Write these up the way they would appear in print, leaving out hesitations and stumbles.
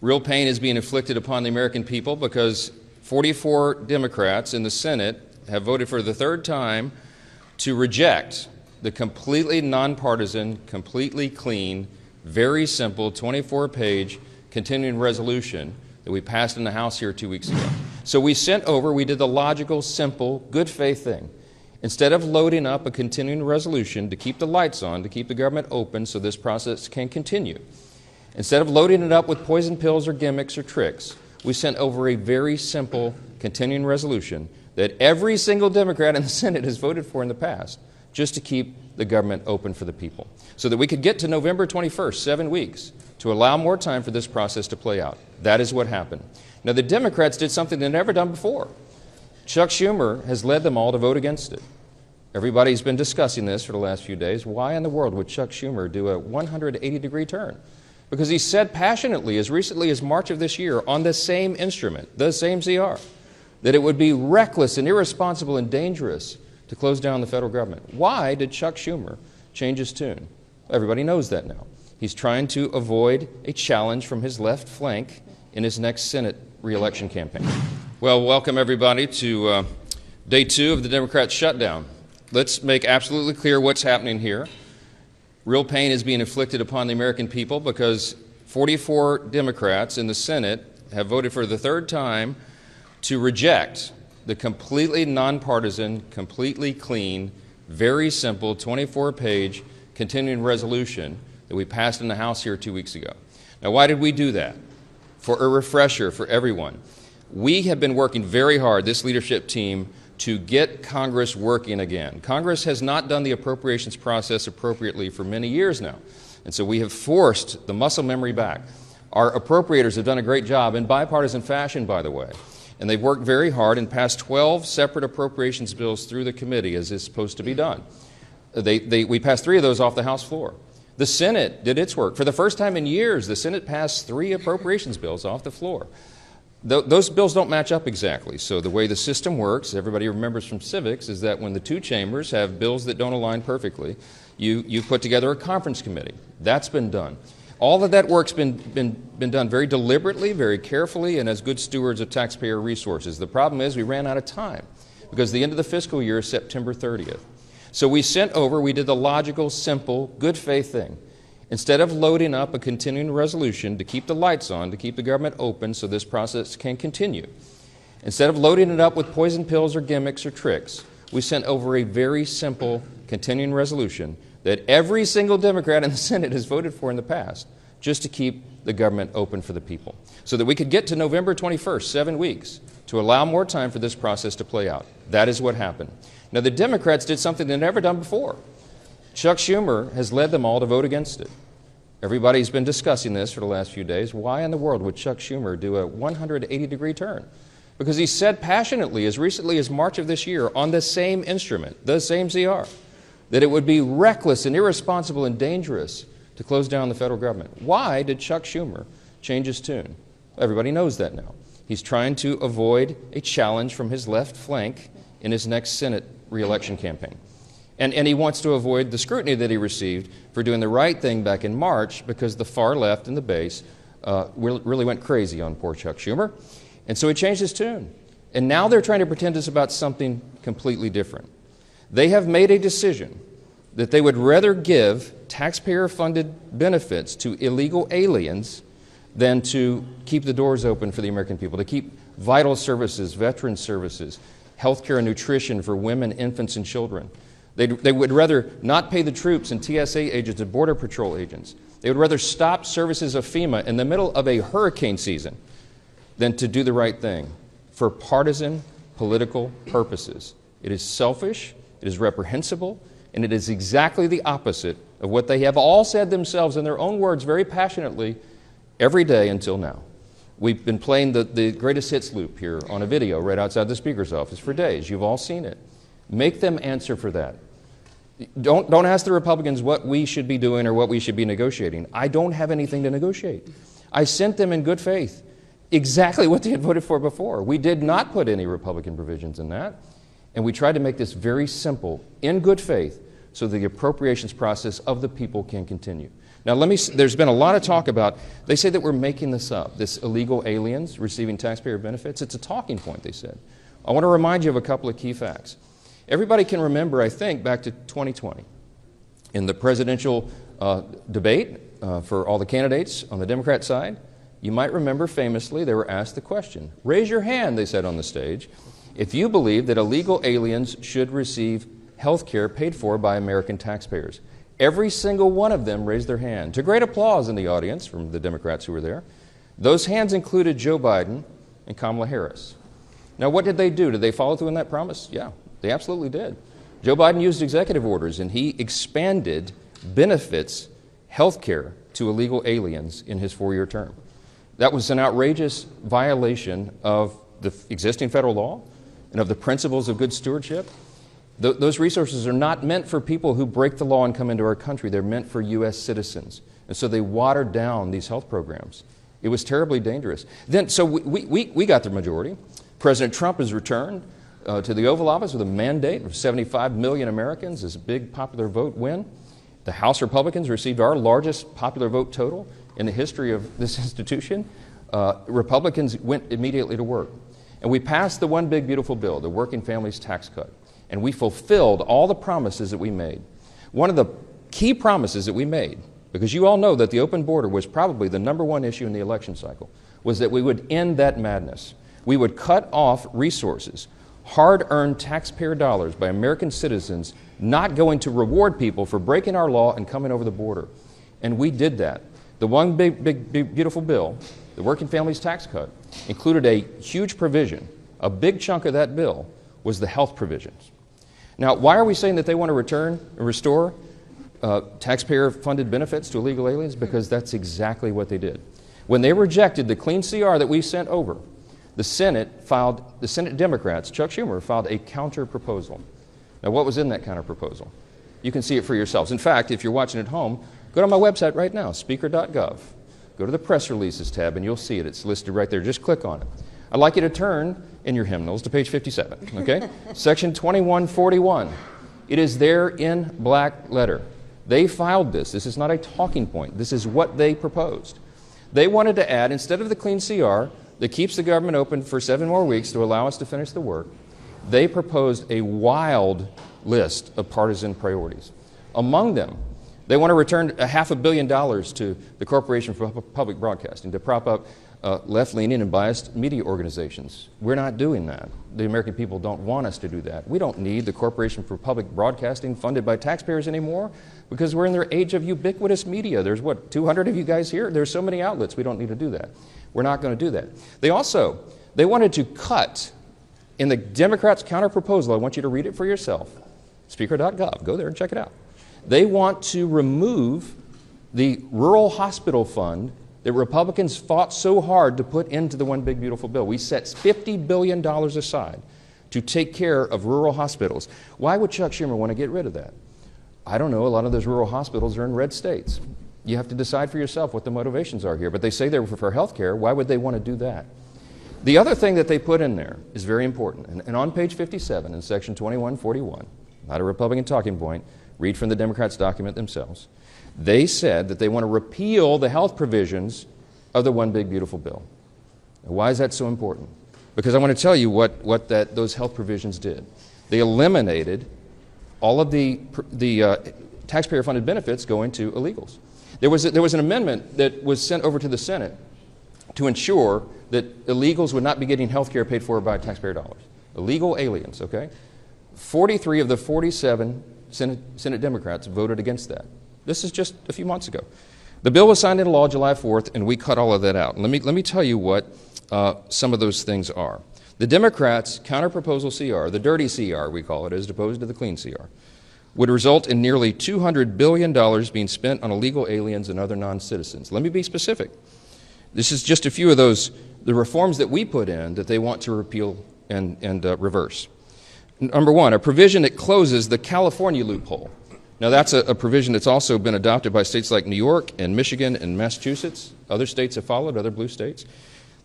Real pain is being inflicted upon the American people because 44 Democrats in the Senate have voted for the third time to reject the completely nonpartisan, completely clean, very simple 24-page continuing resolution that we passed in the House here 2 weeks ago. So we did the logical, simple, good faith thing. Instead of loading up a continuing resolution to keep the lights on, to keep the government open so this process can continue, instead of loading it up with poison pills or gimmicks or tricks, we sent over a very simple continuing resolution that every single Democrat in the Senate has voted for in the past, just to keep the government open for the people, so that we could get to November 21st, 7 weeks, to allow more time for this process to play out. That is what happened. Now, the Democrats did something they've never done before. Chuck Schumer has led them all to vote against it. Everybody's been discussing this for the last few days. Why in the world would Chuck Schumer do a 180-degree turn? Because he said passionately, as recently as March of this year, on the same instrument, the same CR, that it would be reckless and irresponsible and dangerous to close down the federal government. Why did Chuck Schumer change his tune? Everybody knows that now. He's trying to avoid a challenge from his left flank in his next Senate re-election campaign. Well, welcome everybody to day 2 of the Democrats' shutdown. Let's make absolutely clear what's happening here. Real pain is being inflicted upon the American people because 44 Democrats in the Senate have voted for the third time to reject the completely nonpartisan, completely clean, very simple 24-page continuing resolution that we passed in the House here 2 weeks ago. Now, why did we do that? For a refresher for everyone, we have been working very hard, this leadership team, to get Congress working again. Congress has not done the appropriations process appropriately for many years now, and so we have forced the muscle memory back. Our appropriators have done a great job in bipartisan fashion, by the way, and they've worked very hard and passed 12 separate appropriations bills through the committee as is supposed to be done. We passed 3 of those off the House floor. The Senate did its work. For the first time in years, the Senate passed 3 appropriations bills off the floor. Those bills don't match up exactly. So the way the system works, everybody remembers from civics, is that when the 2 chambers have bills that don't align perfectly, you put together a conference committee. That's been done. All of that work's been done very deliberately, very carefully, and as good stewards of taxpayer resources. The problem is we ran out of time because the end of the fiscal year is September 30th. So we did the logical, simple, good faith thing. Instead of loading up a continuing resolution to keep the lights on, to keep the government open so this process can continue, instead of loading it up with poison pills or gimmicks or tricks, we sent over a very simple continuing resolution that every single Democrat in the Senate has voted for in the past, just to keep the government open for the people, so that we could get to November 21st, 7 weeks, to allow more time for this process to play out. That is what happened. Now, the Democrats did something they've never done before. Chuck Schumer has led them all to vote against it. Everybody's been discussing this for the last few days. Why in the world would Chuck Schumer do a 180-degree turn? Because he said passionately, as recently as March of this year, on the same instrument, the same CR, that it would be reckless and irresponsible and dangerous to close down the federal government. Why did Chuck Schumer change his tune? Everybody knows that now. He's trying to avoid a challenge from his left flank in his next Senate re-election campaign. And he wants to avoid the scrutiny that he received for doing the right thing back in March, because the far left and the base really went crazy on poor Chuck Schumer. And so he changed his tune. And now they're trying to pretend it's about something completely different. They have made a decision that they would rather give taxpayer-funded benefits to illegal aliens than to keep the doors open for the American people, to keep vital services, veteran services, health care and nutrition for women, infants, and children. They would rather not pay the troops and TSA agents and Border Patrol agents. They would rather stop services of FEMA in the middle of a hurricane season than to do the right thing for partisan political purposes. It is selfish, it is reprehensible, and it is exactly the opposite of what they have all said themselves in their own words very passionately every day until now. We've been playing the greatest hits loop here on a video right outside the Speaker's office for days. You've all seen it. Make them answer for that. Don't ask the Republicans what we should be doing or what we should be negotiating. I don't have anything to negotiate. I sent them in good faith exactly what they had voted for before. We did not put any Republican provisions in that, and we tried to make this very simple, in good faith, so the appropriations process of the people can continue. Now, there's been a lot of talk about, they say that we're making this up, this illegal aliens receiving taxpayer benefits. It's a talking point, they said. I want to remind you of a couple of key facts. Everybody can remember, I think, back to 2020. In the presidential debate for all the candidates on the Democrat side, you might remember famously they were asked the question, raise your hand, they said on the stage, if you believe that illegal aliens should receive health care paid for by American taxpayers. Every single one of them raised their hand, to great applause in the audience from the Democrats who were there. Those hands included Joe Biden and Kamala Harris. Now, what did they do? Did they follow through on that promise? Yeah, they absolutely did. Joe Biden used executive orders, and he expanded benefits, health care, to illegal aliens in his 4-year term. That was an outrageous violation of the existing federal law and of the principles of good stewardship. Those resources are not meant for people who break the law and come into our country. They're meant for U.S. citizens. And so they watered down these health programs. It was terribly dangerous. So we got the majority. President Trump has returned to the Oval Office with a mandate of 75 million Americans, this big popular vote win. The House Republicans received our largest popular vote total in the history of this institution. Republicans went immediately to work. And we passed the one big beautiful bill, the Working Families Tax Cut. And we fulfilled all the promises that we made. One of the key promises that we made, because you all know that the open border was probably the #1 issue in the election cycle, was that we would end that madness. We would cut off resources, hard-earned taxpayer dollars by American citizens not going to reward people for breaking our law and coming over the border. And we did that. The one big beautiful bill, the Working Families Tax Cut, included a huge provision. A big chunk of that bill was the health provisions. Now, why are we saying that they want to return and restore taxpayer-funded benefits to illegal aliens? Because that's exactly what they did. When they rejected the clean CR that we sent over, the Senate Democrats, Chuck Schumer, filed a counterproposal. Now, what was in that counterproposal? You can see it for yourselves. In fact, if you're watching at home, go to my website right now, speaker.gov. Go to the press releases tab and you'll see it. It's listed right there. Just click on it. I'd like you to turn in your hymnals to page 57, okay? Section 2141. It is there in black letter. They filed this. This is not a talking point. This is what they proposed. They wanted to add, instead of the clean CR that keeps the government open for 7 more weeks to allow us to finish the work, they proposed a wild list of partisan priorities. Among them, they want to return $500 million to the Corporation for Public Broadcasting to prop up left-leaning and biased media organizations. We're not doing that. The American people don't want us to do that. We don't need the Corporation for Public Broadcasting funded by taxpayers anymore because we're in their age of ubiquitous media. There's, 200 of you guys here? There's so many outlets. We don't need to do that. We're not going to do that. They wanted to cut, in the Democrats' counterproposal, I want you to read it for yourself, speaker.gov. Go there and check it out. They want to remove the rural hospital fund that Republicans fought so hard to put into the one big beautiful bill. We set $50 billion aside to take care of rural hospitals. Why would Chuck Schumer want to get rid of that? I don't know. A lot of those rural hospitals are in red states. You have to decide for yourself what the motivations are here. But they say they're for health care. Why would they want to do that? The other thing that they put in there is very important. And on page 57 in section 2141, not a Republican talking point, read from the Democrats' document themselves. They said that they want to repeal the health provisions of the one big beautiful bill. Now, why is that so important? Because I want to tell you what those health provisions did. They eliminated all of the taxpayer-funded benefits going to illegals. There was an amendment that was sent over to the Senate to ensure that illegals would not be getting health care paid for by taxpayer dollars. Illegal aliens, okay? 43 of the 47 Senate Democrats voted against that. This is just a few months ago. The bill was signed into law July 4th, and we cut all of that out. And let me tell you what some of those things are. The Democrats' counterproposal CR, the dirty CR we call it, as opposed to the clean CR, would result in nearly $200 billion being spent on illegal aliens and other non-citizens. Let me be specific. This is just a few of the reforms that we put in that they want to repeal and reverse. Number one, a provision that closes the California loophole. Now, that's a provision that's also been adopted by states like New York and Michigan and Massachusetts. Other states have followed, other blue states.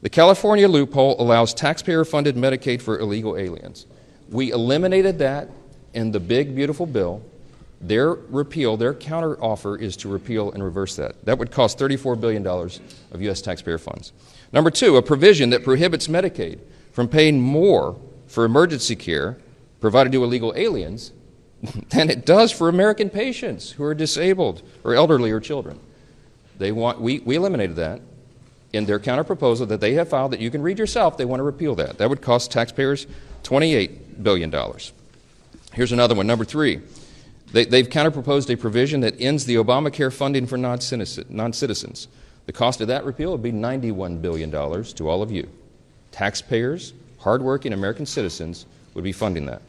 The California loophole allows taxpayer-funded Medicaid for illegal aliens. We eliminated that in the big, beautiful bill Their repeal, their counteroffer is to repeal and reverse that. That would cost $34 billion of U.S. taxpayer funds. Number two, a provision that prohibits Medicaid from paying more for emergency care provided to illegal aliens than it does for American patients who are disabled or elderly or children. We eliminated that in their counterproposal that they have filed that you can read yourself. They want to repeal that. That would cost taxpayers $28 billion. Here's another one, number three. They've counterproposed a provision that ends the Obamacare funding for non-citizens. The cost of that repeal would be $91 billion to all of you. Taxpayers, hardworking American citizens would be funding that.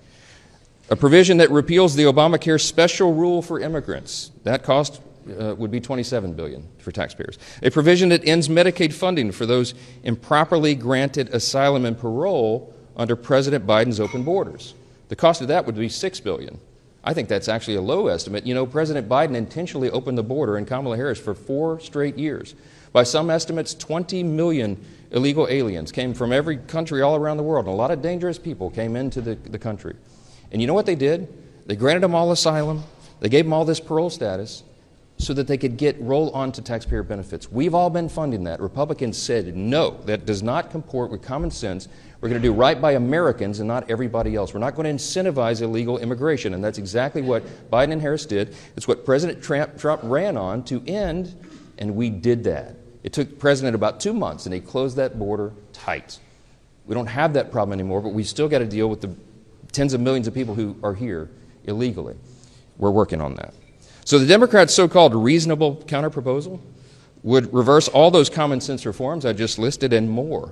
A provision that repeals the Obamacare special rule for immigrants. That cost would be $27 billion for taxpayers. A provision that ends Medicaid funding for those improperly granted asylum and parole under President Biden's open borders. The cost of that would be $6 billion. I think that's actually a low estimate. You know, President Biden intentionally opened the border and Kamala Harris for 4 straight years. By some estimates, 20 million illegal aliens came from every country all around the world. And a lot of dangerous people came into the country. And you know what they did? They granted them all asylum. They gave them all this parole status so that they could roll on to taxpayer benefits. We've all been funding that. Republicans said, no, that does not comport with common sense. We're going to do right by Americans and not everybody else. We're not going to incentivize illegal immigration. And that's exactly what Biden and Harris did. It's what President Trump ran on to end, and we did that. It took the president about 2 months, and he closed that border tight. We don't have that problem anymore, but we still got to deal with the tens of millions of people who are here illegally. We're working on that. So the Democrats' so-called reasonable counterproposal would reverse all those common sense reforms I just listed and more.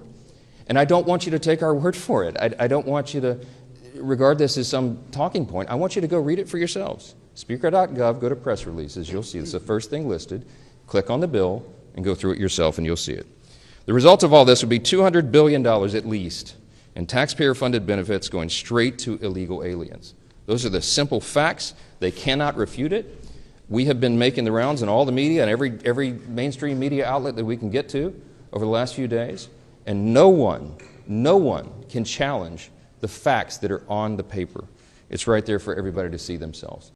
And I don't want you to take our word for it. I don't want you to regard this as some talking point. I want you to go read it for yourselves. Speaker.gov, go to press releases. You'll see it's the first thing listed. Click on the bill and go through it yourself, and you'll see it. The result of all this would be $200 billion at least in taxpayer-funded benefits going straight to illegal aliens. Those are the simple facts. They cannot refute it. We have been making the rounds in all the media and every mainstream media outlet that we can get to over the last few days. And no one can challenge the facts that are on the paper. It's right there for everybody to see themselves.